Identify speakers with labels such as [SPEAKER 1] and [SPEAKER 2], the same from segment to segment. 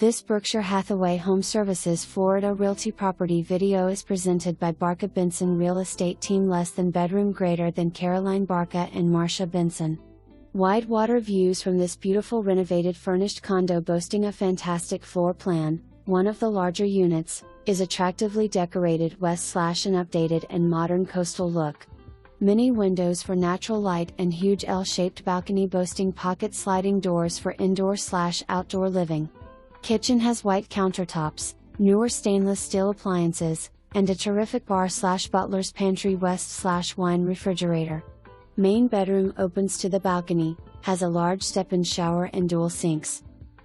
[SPEAKER 1] This Berkshire Hathaway HomeServices Florida Realty property video is presented by Barca Benson Real Estate Team. Less than bedroom, greater than Caroline Barca and Marcia Benson. Wide water views from this beautiful renovated furnished condo, boasting a fantastic floor plan. One of the larger units is attractively decorated west/an updated and modern coastal look. Many windows for natural light and huge L-shaped balcony boasting pocket sliding doors for indoor/outdoor living. Kitchen has white countertops, newer stainless steel appliances, and a terrific bar/butler's pantry west/wine refrigerator. Main bedroom opens to the balcony, has a large step-in shower and dual sinks.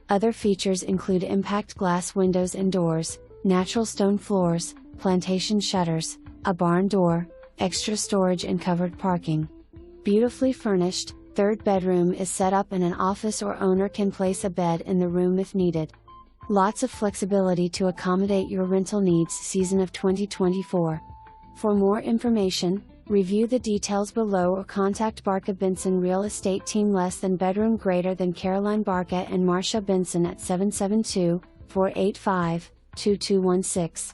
[SPEAKER 1] Other features include impact glass windows and doors, natural stone floors, plantation shutters, a barn door, extra storage and covered parking. Beautifully furnished, third bedroom is set up in an office, or owner can place a bed in the room if needed. Lots of flexibility to accommodate your rental needs season of 2024. For more information, review the details below or contact Barca Benson Real Estate Team. Less than bedroom, greater than Caroline Barca and Marcia Benson at 772-485-2216.